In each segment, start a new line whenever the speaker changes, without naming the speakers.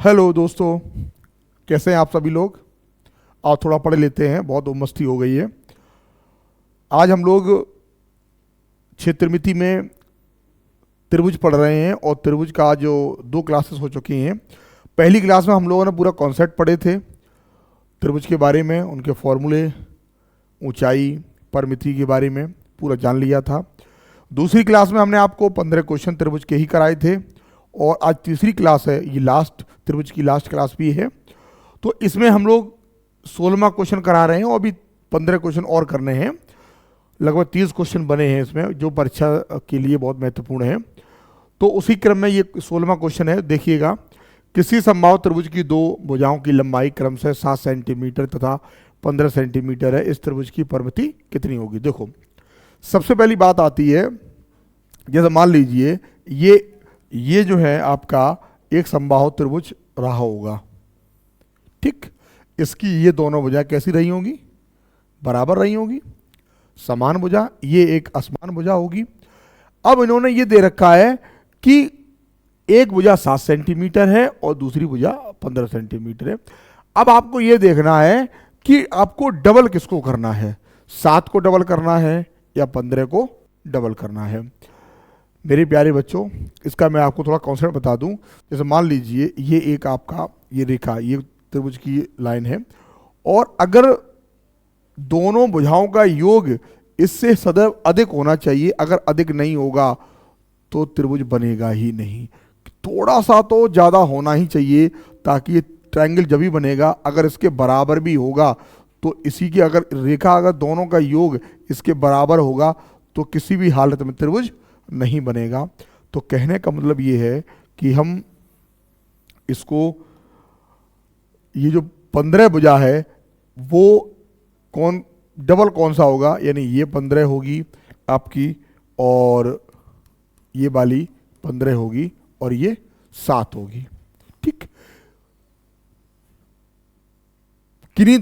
Hello दोस्तों, कैसे हैं आप सभी लोग। आज थोड़ा पढ़ लेते हैं, बहुत मस्ती हो गई है। आज हम लोग क्षेत्रमिति में त्रिभुज पढ़ रहे हैं और त्रिभुज का जो 2 क्लासेस हो चुकी हैं। पहली क्लास में हम लोगों ने पूरा कॉन्सेप्ट पढ़े थे त्रिभुज के बारे में, उनके फॉर्मूले, ऊंचाई, परिमिति के बारे में पूरा जान लिया था। दूसरी क्लास में हमने आपको 15 क्वेश्चन त्रिभुज के ही कराए थे और आज तीसरी क्लास है, ये लास्ट त्रिभुज की लास्ट क्लास भी है। तो इसमें हम लोग 16वां क्वेश्चन करा रहे हैं और अभी 15 क्वेश्चन और करने हैं। लगभग 30 क्वेश्चन बने हैं इसमें, जो परीक्षा के लिए बहुत महत्वपूर्ण है। तो उसी क्रम में ये 16वां क्वेश्चन है, देखिएगा। किसी समबाहु त्रिभुज की दो भुजाओं की लंबाई क्रमशः 7 सेंटीमीटर तथा 15 सेंटीमीटर है, इस त्रिभुज की परिमिति कितनी होगी। देखो, सबसे पहली बात आती है, जैसे मान लीजिए ये जो है आपका एक समबाहु त्रिभुज रहा होगा, ठीक। इसकी ये दोनों भुजा कैसी रही होंगी, बराबर रही होंगी, समान भुजा। ये एक असमान भुजा होगी। अब इन्होंने ये दे रखा है कि एक भुजा 7 सेंटीमीटर है और दूसरी भुजा 15 सेंटीमीटर है। अब आपको ये देखना है कि आपको डबल किसको करना है, 7 को डबल करना है या 15 को डबल करना है। मेरे प्यारे बच्चों, इसका मैं आपको थोड़ा कॉन्सेप्ट बता दूं। जैसे मान लीजिए ये एक आपका ये रेखा, ये त्रिभुज की लाइन है, और अगर दोनों भुजाओं का योग इससे सदैव अधिक होना चाहिए। अगर अधिक नहीं होगा तो त्रिभुज बनेगा ही नहीं। थोड़ा सा तो ज़्यादा होना ही चाहिए, ताकि ये ट्रायंगल जब भी बनेगा। अगर इसके बराबर भी होगा तो इसी की अगर रेखा, अगर दोनों का योग इसके बराबर होगा तो किसी भी हालत में त्रिभुज नहीं बनेगा। तो कहने का मतलब ये है कि हम इसको, ये जो 15 भुजा है वो डबल कौन सा होगा, यानी ये 15 होगी आपकी और ये वाली 15 होगी और ये 7 होगी, ठीक। किन्हीं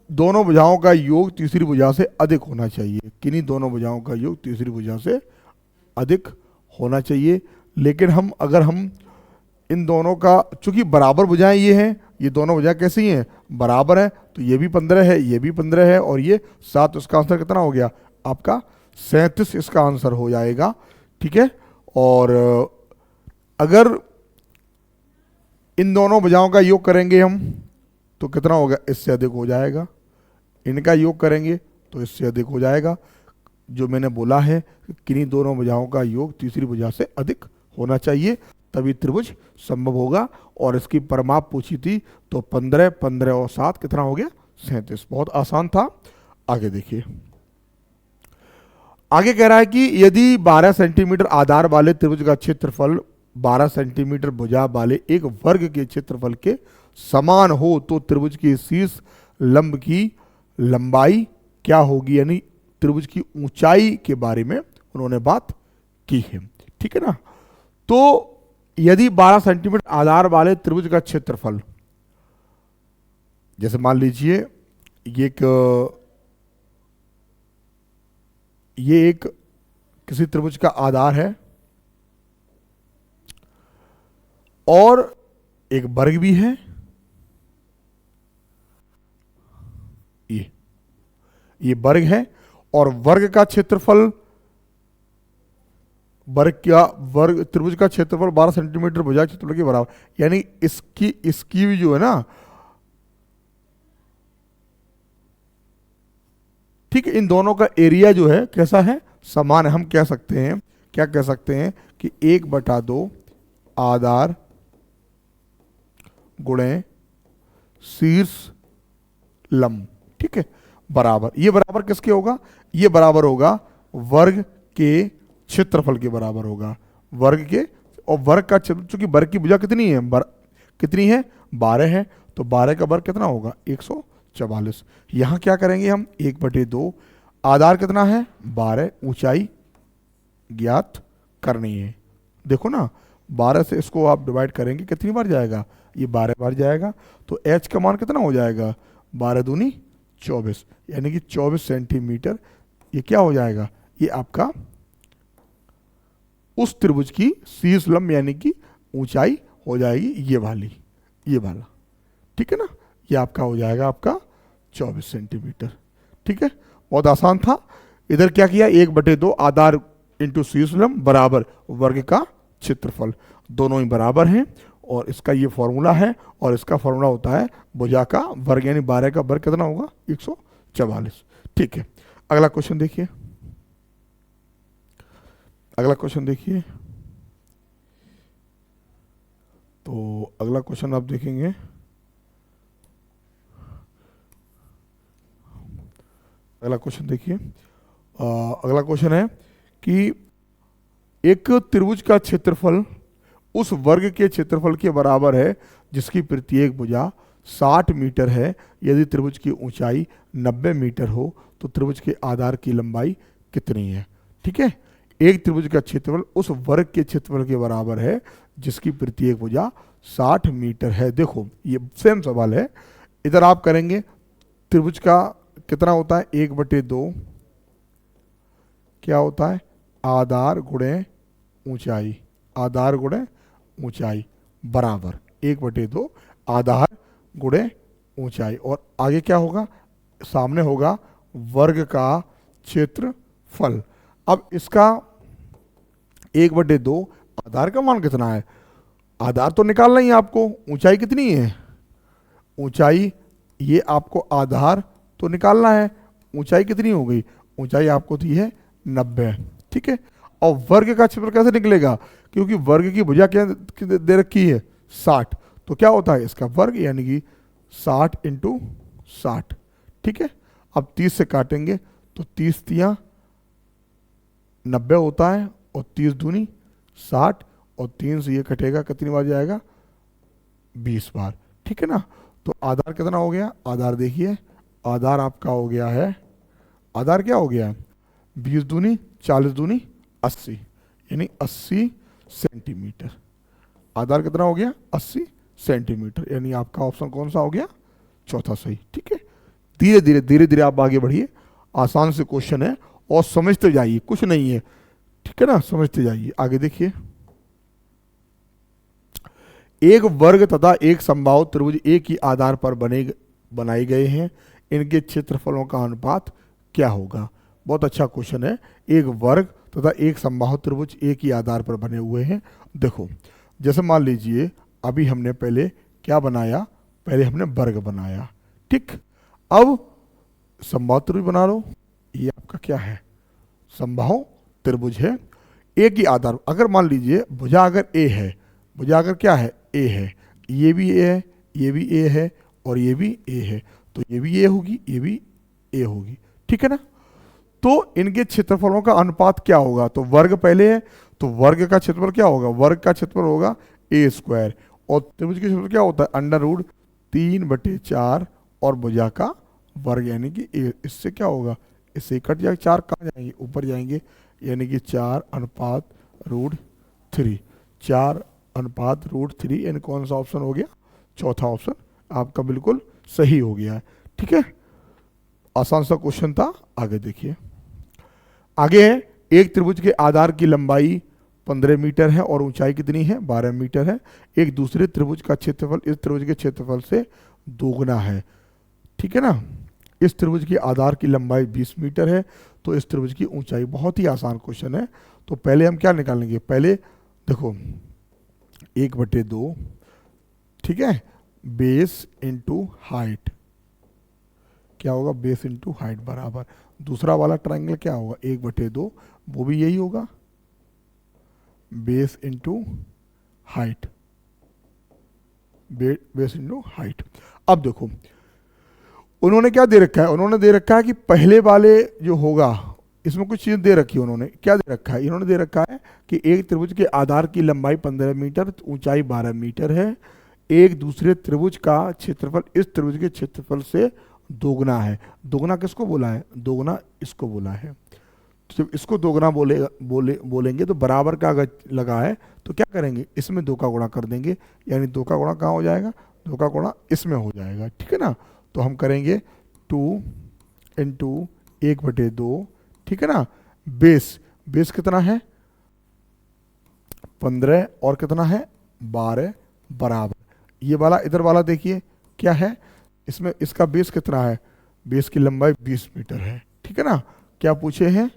दोनों भुजाओं का योग तीसरी भुजा से अधिक होना चाहिए। किन्हीं दोनों भुजाओं का योग तीसरी भुजा से अधिक होना चाहिए। लेकिन अगर हम इन दोनों का, चूंकि बराबर भुजाएं ये हैं, ये दोनों भुजाएं कैसी हैं, बराबर है, तो ये भी 15 है, ये भी 15 है और ये 7। इसका आंसर कितना हो गया आपका 37, इसका आंसर हो जाएगा, ठीक है। और अगर इन दोनों भुजाओं का योग करेंगे हम तो कितना होगा, इससे अधिक हो जाएगा। इनका योग करेंगे तो इससे अधिक हो जाएगा। जो मैंने बोला है कि किन्हीं दोनों भुजाओं का योग तीसरी भुजा से अधिक होना चाहिए, तभी त्रिभुज संभव होगा। और इसकी परिमाप पूछी थी तो 15, 15 और 7 कितना हो गया 37। बहुत आसान था। आगे देखिए, आगे कह रहा है कि यदि 12 सेंटीमीटर आधार वाले त्रिभुज का क्षेत्रफल 12 सेंटीमीटर भुजा वाले एक वर्ग के क्षेत्रफल के समान हो तो त्रिभुज के शीर्ष लंब की लंबाई क्या होगी, यानी त्रिभुज की ऊंचाई के बारे में उन्होंने बात की है, ठीक है ना। तो यदि 12 सेंटीमीटर आधार वाले त्रिभुज का क्षेत्रफल, जैसे मान लीजिए ये एक किसी त्रिभुज का आधार है और एक वर्ग भी है, ये वर्ग है और वर्ग का क्षेत्रफल, त्रिभुज का क्षेत्रफल 12 सेंटीमीटर भुजा क्षेत्रफल के बराबर, यानी इसकी भी जो है ना, ठीक है, इन दोनों का एरिया जो है कैसा है, समान है। हम कह सकते हैं, क्या कह सकते हैं कि 1/2 आधार गुणे शीर्ष लंब, ठीक है, बराबर। ये बराबर किसके होगा, ये बराबर होगा वर्ग के क्षेत्रफल के बराबर होगा, वर्ग के। और वर्ग का, चूंकि वर्ग की भुजा कितनी है, कितनी है 12 है, तो 12 का वर्ग कितना होगा 144। यहां क्या करेंगे हम, 1/2, आधार कितना है 12, ऊंचाई ज्ञात करनी है। देखो ना, 12 से इसको आप डिवाइड करेंगे कितनी बार जाएगा, ये 12 बार जाएगा। तो h का मान कितना हो जाएगा, 12 दूनी 24, यानी कि 24 सेंटीमीटर। ये क्या हो जाएगा, ये आपका उस त्रिभुज की शीर्ष लंब यानी कि ऊंचाई हो जाएगी ये वाली। ये वाला, ठीक है ना, ये आपका हो जाएगा आपका 24 सेंटीमीटर। ठीक है, बहुत आसान था। इधर क्या किया, 1/2 आधार इंटू शीर्ष लंब बराबर वर्ग का क्षेत्रफल, दोनों ही बराबर हैं और इसका ये फॉर्मूला है और इसका फॉर्मूला होता है भुजा का वर्ग, यानी 12 का वर्ग कितना होगा, 144। ठीक है, अगला क्वेश्चन देखिए, अगला क्वेश्चन देखिए। तो अगला क्वेश्चन आप देखेंगे, अगला क्वेश्चन देखिए। अगला क्वेश्चन है कि एक त्रिभुज का क्षेत्रफल उस वर्ग के क्षेत्रफल के बराबर है जिसकी प्रत्येक भुजा 60 मीटर है। यदि त्रिभुज की ऊंचाई 90 मीटर हो तो त्रिभुज के आधार की लंबाई कितनी है। ठीक है, एक त्रिभुज का क्षेत्रफल उस वर्ग के क्षेत्रफल के बराबर है जिसकी प्रत्येक भुजा 60 मीटर है। देखो ये सेम सवाल है, इधर आप करेंगे त्रिभुज का कितना होता है, 1/2 क्या होता है, आधार गुणे ऊंचाई, आधार गुणे ऊंचाई बराबर 1/2 आधार गुणे ऊंचाई, और आगे क्या होगा, सामने होगा वर्ग का क्षेत्रफल। अब इसका 1/2 आधार का मान कितना है, आधार तो निकालना ही है आपको, ऊंचाई कितनी है, ऊंचाई ये आपको आधार तो निकालना है, ऊंचाई कितनी हो गई, ऊंचाई आपको दी है 90। ठीक है, और वर्ग का क्षेत्रफल कैसे निकलेगा, क्योंकि वर्ग की भुजा क्या दे रखी है 60, तो क्या होता है इसका वर्ग, यानी कि 60 × 60। ठीक है, अब 30 से काटेंगे तो 30 तियां 90 होता है और 30 दूनी 60 और 3 से ये कटेगा, कितनी बार जाएगा, 20 बार। ठीक है ना, तो आधार कितना हो गया, आधार देखिए, आधार आपका हो गया है, आधार क्या हो गया, 20 दूनी 40 दूनी 80, यानी 80 सेंटीमीटर। आधार कितना हो गया, 80 सेंटीमीटर, यानी आपका ऑप्शन कौन सा हो गया, चौथा सही। ठीक है, धीरे धीरे धीरे धीरे आप आगे बढ़िए, आसान से क्वेश्चन है और समझते जाइए, कुछ नहीं है। ठीक है ना, समझते जाइए, आगे देखिए। एक वर्ग तथा एक समबाहु त्रिभुज एक ही आधार पर बनाए गए हैं, इनके क्षेत्रफलों का अनुपात क्या होगा। बहुत अच्छा क्वेश्चन है, एक वर्ग तथा एक समबाहु त्रिभुज एक ही आधार पर बने हुए हैं। देखो जैसे मान लीजिए अभी हमने पहले क्या बनाया, पहले हमने वर्ग बनाया, ठीक, अब समबाहु त्रिभुज बना लो, ये आपका क्या है, समबाहु त्रिभुज है, एक ही आधार, अगर मान लीजिए भुजा अगर ए है, भुजा अगर क्या है, ए है, ये भी ए है, ये भी ए है और ये भी ए है, तो ये भी ए होगी, ये भी ए होगी। ठीक है ना, तो इनके क्षेत्रफलों का अनुपात क्या होगा, तो वर्ग पहले है तो वर्ग का क्षेत्रफल क्या होगा, वर्ग का क्षेत्रफल होगा a² और त्रिभुज के क्षेत्रफल क्या होता है, √3/4 और भुजा का वर्ग, यानी कि इससे क्या होगा, इससे कट जाएगा, 4 कहाँ जाएंगे, ऊपर जाएंगे, यानी कि 4/√3, 4/√3, यानी कौन सा ऑप्शन हो गया, चौथा ऑप्शन आपका बिल्कुल सही हो गया है। ठीक है, आसान सा क्वेश्चन था। आगे देखिए, आगे है एक त्रिभुज के आधार की लंबाई 15 मीटर है और ऊंचाई कितनी है, 12 मीटर है। एक दूसरे त्रिभुज का क्षेत्रफल इस त्रिभुज के क्षेत्रफल से दोगुना है। ठीक है ना, इस त्रिभुज के आधार की लंबाई 20 मीटर है तो इस त्रिभुज की ऊंचाई, बहुत ही आसान क्वेश्चन है। तो पहले हम क्या निकालेंगे, पहले देखो 1/2, ठीक है, बेस इंटू हाइट, क्या होगा, बेस इंटू हाइट बराबर, दूसरा वाला ट्राइंगल क्या होगा, 1/2, वो भी यही होगा, base into height, base into height. अब देखो उन्होंने क्या दे रखा है, उन्होंने दे रखा है कि पहले वाले जो होगा इसमें कुछ चीज दे रखी है, उन्होंने क्या दे रखा है, इन्होंने दे रखा है कि एक त्रिभुज के आधार की लंबाई 15 मीटर, ऊंचाई 12 मीटर है। एक दूसरे त्रिभुज का क्षेत्रफल इस त्रिभुज के क्षेत्रफल से दोगुना है। दोगुना किसको बोला है, दोगुना इसको बोला है। जब इसको दोगुना बोलेंगे तो बराबर का अगर लगा है तो क्या करेंगे, इसमें 2 का गुणा कर देंगे, यानी 2 का गुणा कहाँ हो जाएगा, 2 का गुणा इसमें हो जाएगा। ठीक है ना, तो हम करेंगे 2 × 1/2, ठीक है ना, बेस, बेस कितना है 15 और कितना है 12 बराबर, ये वाला इधर वाला देखिए क्या है, इसमें इसका बेस कितना है, बेस की लंबाई 20 मीटर है, ठीक है ना। क्या पूछे हैं,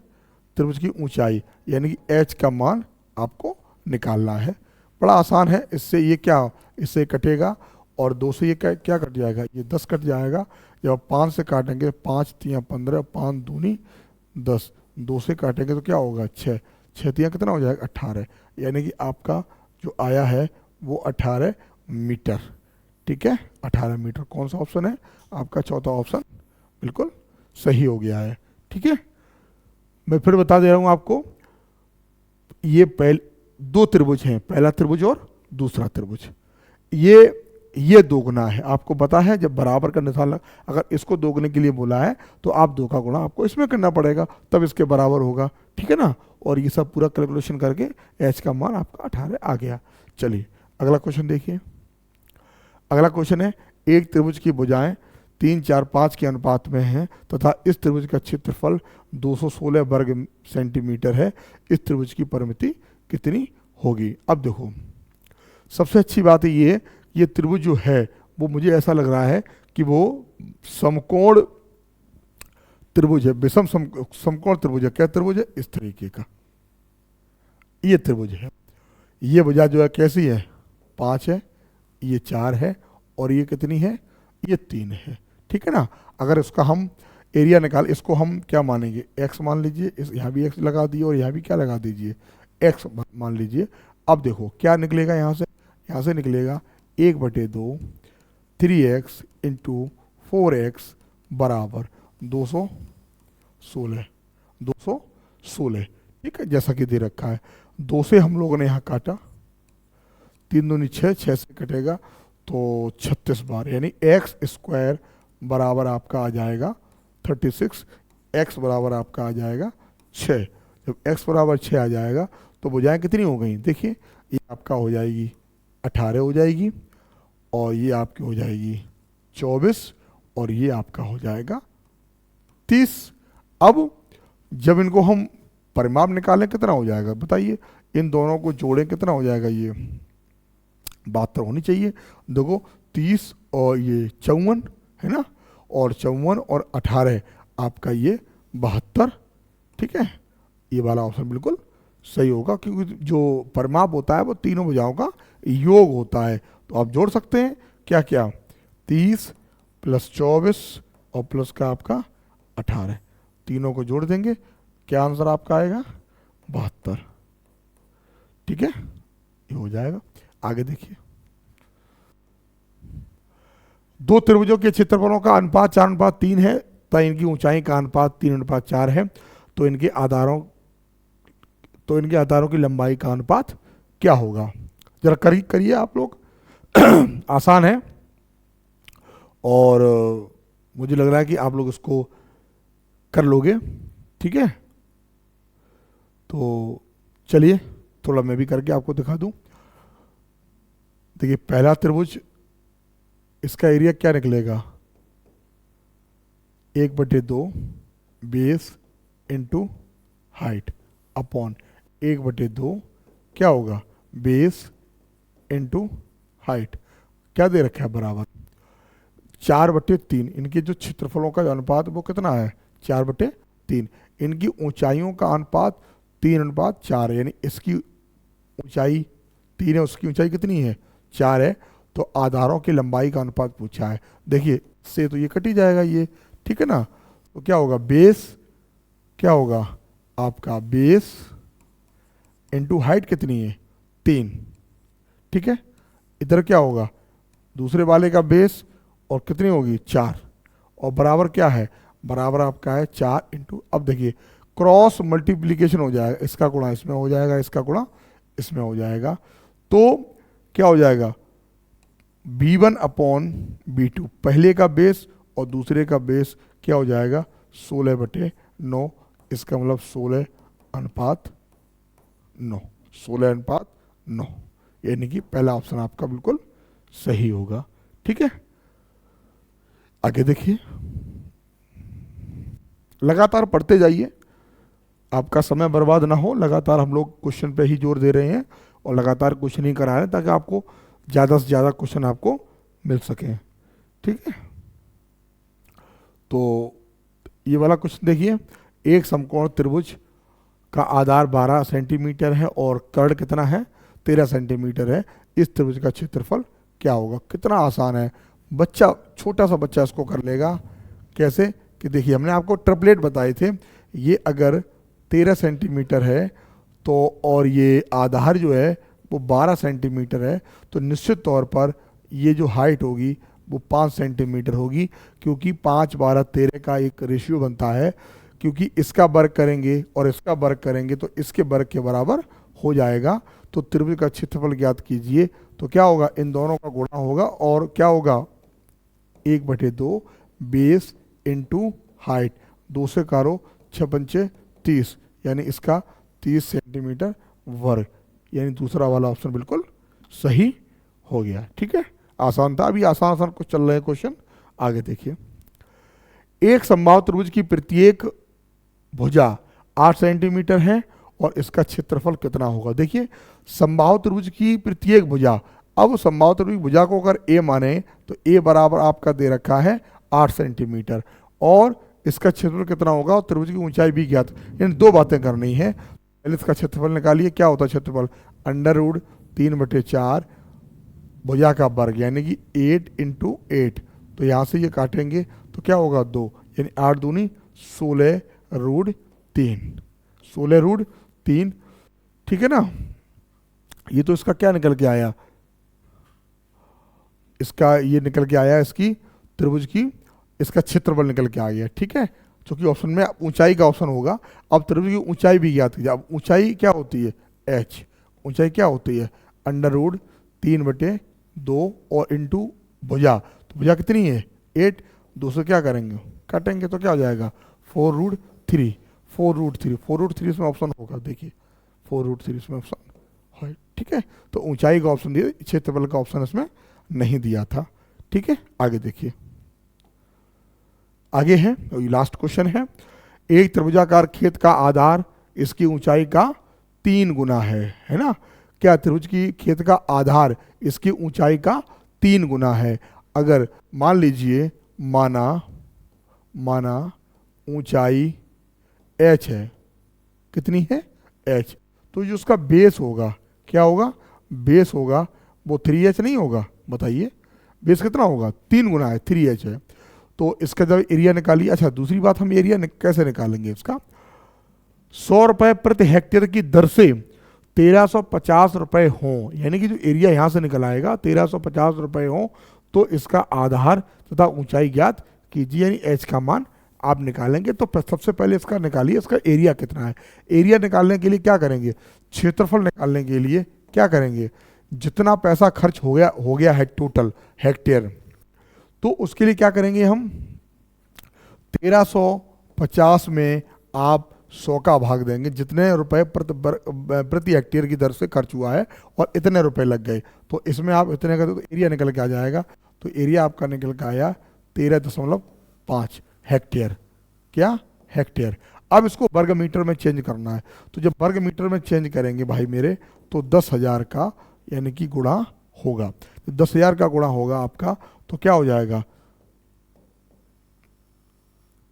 त्रिभुज की ऊंचाई, यानी कि एच का मान आपको निकालना है। बड़ा आसान है, इससे ये क्या, इससे कटेगा और 2 से ये क्या कट जाएगा, ये 10 कट जाएगा। जब आप 5 से काटेंगे, 5 तियाँ 15, 5 दूनी 10, 2 से काटेंगे तो क्या होगा 6, 6 तियाँ कितना हो जाएगा 18, यानी कि आपका जो आया है वो 18 मीटर, ठीक है। 18 मीटर कौन सा ऑप्शन है आपका, चौथा ऑप्शन बिल्कुल सही हो गया है, ठीक है। मैं फिर बता दे रहा हूँ आपको, ये पहले 2 त्रिभुज हैं, पहला त्रिभुज और दूसरा त्रिभुज, ये दोगुना है, आपको पता है जब बराबर का निशान अगर इसको दोगुने के लिए बोला है तो आप 2 का गुणा आपको इसमें करना पड़ेगा, तब इसके बराबर होगा, ठीक है ना। और ये सब पूरा कैलकुलेशन करके एच का मान आपका 18 आ गया। चलिए अगला क्वेश्चन देखिए। अगला क्वेश्चन है, एक त्रिभुज की भुजाएं 3, 4, 5 के अनुपात में हैं तथा इस त्रिभुज का क्षेत्रफल 216 वर्ग सेंटीमीटर है, इस त्रिभुज की परिमिति कितनी होगी। अब देखो, सबसे अच्छी बात ये त्रिभुज जो है वो मुझे ऐसा लग रहा है कि वो समकोण त्रिभुज है, विषम समकोण त्रिभुज है। क्या त्रिभुज है, इस तरीके का ये त्रिभुज है। ये भुजा जो है कैसी है, 5 है, ये 4 है और ये कितनी है, ये 3 है, ठीक है ना। अगर इसका हम एरिया निकाल, इसको हम क्या मानेंगे, x मान लीजिए, इस यहाँ भी x लगा दिए और यहाँ भी क्या लगा दीजिए, x मान लीजिए। अब देखो क्या निकलेगा, यहाँ से निकलेगा 1/2 3x इंटू 4x बराबर 216, ठीक है, जैसा कि दे रखा है। 2 से हम लोगों ने यहाँ काटा, 3 दूनी 6, 6 से कटेगा तो 36 बार, यानी एक्स स्क्वायर बराबर आपका आ जाएगा 36, x बराबर आपका आ जाएगा 6। जब x बराबर 6 आ जाएगा तो भुजाएं कितनी हो गई, देखिए ये आपका हो जाएगी 18 हो जाएगी और ये आपकी हो जाएगी 24 और ये आपका हो जाएगा 30। अब जब इनको हम परिमाप निकालें कितना हो जाएगा बताइए, इन दोनों को जोड़ें कितना हो जाएगा, ये 72 होनी चाहिए। देखो 30 और ये 54 है ना, और 54 और 18 आपका ये 72, ठीक है। ये वाला ऑप्शन बिल्कुल सही होगा, क्योंकि जो परिमाप होता है वो तीनों भुजाओं का योग होता है। तो आप जोड़ सकते हैं क्या क्या, 30 + 24 और प्लस का आपका 18, तीनों को जोड़ देंगे, क्या आंसर आपका आएगा 72, ठीक है, ये हो जाएगा। आगे देखिए, 2 त्रिभुजों के क्षेत्रफलों का अनुपात 4:3 है तथा इनकी ऊंचाई का अनुपात 3:4 है, तो इनके आधारों की लंबाई का अनुपात क्या होगा। जरा करिए आप लोग आसान है और मुझे लग रहा है कि आप लोग इसको कर लोगे, ठीक है। तो चलिए थोड़ा मैं भी करके आपको दिखा दूं। देखिए पहला त्रिभुज, इसका एरिया क्या निकलेगा, 1/2 बेस इंटू हाइट अपॉन 1/2 क्या होगा, बेस इंटू हाइट, क्या दे रखा है बराबर 4/3। इनके जो क्षेत्रफलों का अनुपात वो कितना है 4/3। इनकी ऊंचाइयों का अनुपात 3:4, यानी इसकी ऊंचाई 3 है, उसकी ऊंचाई कितनी है 4 है, तो आधारों की लंबाई का अनुपात पूछा है। देखिए से तो ये कट ही जाएगा ये, ठीक है ना। तो क्या होगा, बेस क्या होगा आपका, बेस इंटू हाइट कितनी है 3, ठीक है। इधर क्या होगा, दूसरे वाले का बेस और कितनी होगी 4, और बराबर क्या है, बराबर आपका है 4 इंटू, अब देखिए क्रॉस मल्टीप्लीकेशन हो जाएगा, इसका गुणा इसमें हो जाएगा, इसका गुणा इसमें हो जाएगा, तो क्या हो जाएगा b1/b2, पहले का बेस और दूसरे का बेस क्या हो जाएगा 16/9, इसका मतलब 16:9, 16:9, यानी कि पहला ऑप्शन आपका बिल्कुल सही होगा, ठीक है। आगे देखिए, लगातार पढ़ते जाइए, आपका समय बर्बाद ना हो, लगातार हम लोग क्वेश्चन पे ही जोर दे रहे हैं और लगातार क्वेश्चन ही करा रहे हैं ताकि आपको ज़्यादा से ज़्यादा क्वेश्चन आपको मिल सकें। ठीक है, तो ये वाला क्वेश्चन देखिए, एक समकोण त्रिभुज का आधार 12 सेंटीमीटर है और कर्ण कितना है, 13 सेंटीमीटर है। इस त्रिभुज का क्षेत्रफल क्या होगा। कितना आसान है, बच्चा, छोटा सा बच्चा इसको कर लेगा। कैसे कि देखिए, हमने आपको ट्रिपलेट बताए थे। ये अगर 13 सेंटीमीटर है तो, और ये आधार जो है वो 12 सेंटीमीटर है, तो निश्चित तौर पर ये जो हाइट होगी वो 5 सेंटीमीटर होगी, क्योंकि 5, 12, 13 का एक रेशियो बनता है। क्योंकि इसका वर्ग करेंगे और इसका वर्ग करेंगे तो इसके वर्ग के बराबर हो जाएगा। तो त्रिभुज का क्षेत्रफल ज्ञात कीजिए, तो क्या होगा, इन दोनों का गुणा होगा और क्या होगा, 1/2 बेस इंटू हाइट, 2 से करो 6 पंचे 30, यानी इसका 30 सेंटीमीटर वर्ग, यानी दूसरा वाला ऑप्शन बिल्कुल सही हो गया। ठीक है, आसान था। अभी आसान आसान कुछ चल रहे हैं क्वेश्चन, आगे देखिए। एक समबाहु त्रिभुज की प्रत्येक भुजा 8 सेंटीमीटर है और इसका क्षेत्रफल कितना होगा। देखिए, समबाहु त्रिभुज की प्रत्येक भुजा, अब समबाहु त्रिभुज भुजा को अगर ए माने तो ए बराबर आपका दे रखा है 8 सेंटीमीटर, और इसका क्षेत्रफल कितना होगा, और त्रिभुज की ऊंचाई भी ज्ञात। इन दो बातें करनी है। पहले इसका क्षेत्रफल निकालिए, क्या होता है क्षेत्रफल, √3/4 भुजा का वर्ग, यानी कि 8 × 8। तो यहाँ से ये काटेंगे तो क्या होगा, 2, यानी 8 दूनी 16√3, 16√3। ठीक है ना, ये तो इसका क्या निकल के आया, इसका ये निकल के आया, इसकी त्रिभुज की, इसका क्षेत्रफल निकल के आ गया। ठीक है, क्योंकि ऑप्शन में ऊंचाई का ऑप्शन होगा। अब त्रिभुज की ऊंचाई भी ज्ञात कीजिए। अब ऊंचाई क्या होती है, h, ऊंचाई क्या होती है, √3/2 और इंटू भुजा, तो भुजा कितनी है 8, 2 से क्या करेंगे, काटेंगे तो क्या हो जाएगा 4√3, 4√3, 4√3 इसमें ऑप्शन होगा। देखिए 4√3 इसमें ऑप्शन है। ठीक है, तो ऊंचाई का ऑप्शन दिया, क्षेत्रफल का ऑप्शन इसमें नहीं दिया था। ठीक है, आगे देखिए, आगे है लास्ट क्वेश्चन है। एक त्रिभुजाकार खेत का आधार इसकी ऊंचाई का 3 गुना है ना। क्या त्रिभुज की खेत का आधार इसकी ऊंचाई का 3 गुना है। अगर मान लीजिए, माना ऊंचाई h है, कितनी है h, तो जो उसका बेस होगा, क्या होगा, बेस होगा वो 3h नहीं होगा। बताइए बेस कितना होगा, 3 गुना है, 3h है। तो इसका जब एरिया निकालिए, अच्छा दूसरी बात, हम एरिया कैसे निकालेंगे इसका, 100 रुपए प्रति हेक्टेयर की दर से 1350 रुपए हो, यानी कि जो एरिया यहाँ से निकल आएगा 1350 रुपए हो, तो इसका आधार तथा ऊंचाई ज्ञात कीजिए, यानी एच का मान आप निकालेंगे। तो सबसे पहले इसका निकालिए, इसका एरिया कितना है। एरिया निकालने के लिए क्या करेंगे, क्षेत्रफल निकालने के लिए क्या करेंगे, जितना पैसा खर्च हो गया है टोटल हेक्टेयर, तो उसके लिए क्या करेंगे हम, 1350 में आप 100 का भाग देंगे, जितने रुपए प्रति हेक्टेयर की दर से खर्च हुआ है और इतने रुपए लग गए, तो इसमें आप इतने का, तो एरिया निकल के आ जाएगा। तो एरिया आपका निकल के आया 13.5 हेक्टेयर, क्या हेक्टेयर। अब इसको वर्ग मीटर में चेंज करना है, तो जब वर्ग मीटर में चेंज करेंगे भाई मेरे, तो 10,000 का यानी कि गुणा होगा। तो 10,000 का गुणा होगा आपका, तो क्या हो जाएगा,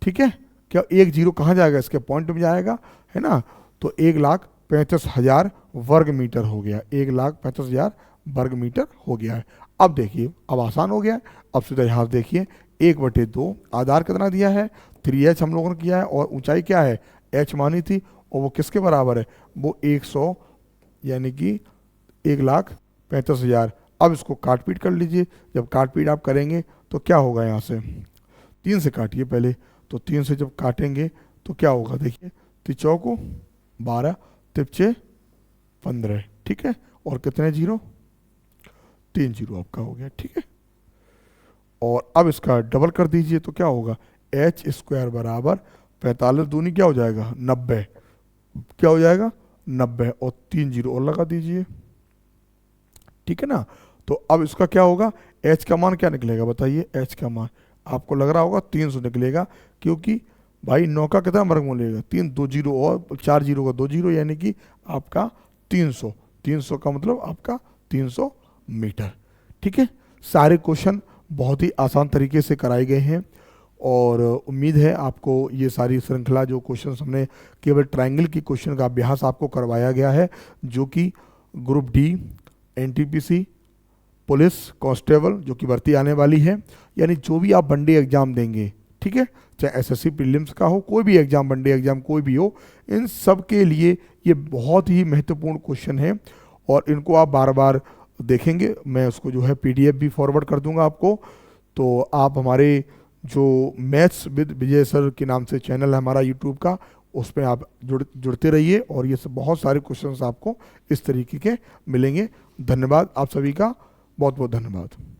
ठीक है, क्या 1 0 कहाँ जाएगा, इसके पॉइंट में जाएगा, है ना। तो 1,35,000 वर्ग मीटर हो गया, 1,35,000 वर्ग मीटर हो गया है। अब देखिए, अब आसान हो गया है। अब सीधा यहाँ देखिए, 1/2 आधार कितना दिया है, 3h हम लोगों ने किया है, और ऊंचाई क्या है h मानी थी, और वो किसके बराबर है, वो 100, यानी कि 1,35,000। अब इसको काट पीट कर लीजिए। जब काट पीट आप करेंगे तो क्या होगा, यहाँ से 3 से काटिए पहले, तो 3 से जब काटेंगे तो क्या होगा, देखिए 3 चौको 12, 3 6 15, ठीक है, और कितने 0, 3 0 आपका हो गया। ठीक है, और अब इसका डबल कर दीजिए, तो क्या होगा, h² बराबर 45 दूनी क्या हो जाएगा 90, क्या हो जाएगा 90, और 3 0 और लगा दीजिए। ठीक है ना, तो अब इसका क्या होगा, h का मान क्या निकलेगा, बताइए h का मान आपको लग रहा होगा 300 निकलेगा, क्योंकि भाई 9 का कितना वर्गमूल लेगा, 3, 2 0 और 4 0 का 2 0, यानी कि आपका 300, 300 का मतलब आपका 300 मीटर। ठीक है, सारे क्वेश्चन बहुत ही आसान तरीके से कराए गए हैं और उम्मीद है आपको ये सारी श्रृंखला जो क्वेश्चन हमने केवल ट्रायंगल की क्वेश्चन का अभ्यास आपको करवाया गया है, जो कि group D, NTPC, police constable जो कि भर्ती आने वाली है, यानी जो भी आप वनडे एग्जाम देंगे, ठीक है, चाहे एसएससी प्रीलिम्स का हो, कोई भी एग्जाम, वनडे एग्जाम कोई भी हो, इन सब के लिए ये बहुत ही महत्वपूर्ण क्वेश्चन है और इनको आप बार बार देखेंगे। मैं उसको जो है पीडीएफ भी फॉरवर्ड कर दूंगा आपको, तो आप हमारे जो मैथ्स विद विजय सर के नाम से चैनल है हमारा यूट्यूब का, उस पर आप जुड़ते रहिए और ये सब बहुत सारे क्वेश्चंस आपको इस तरीके के मिलेंगे। धन्यवाद आप सभी का, बहुत बहुत धन्यवाद।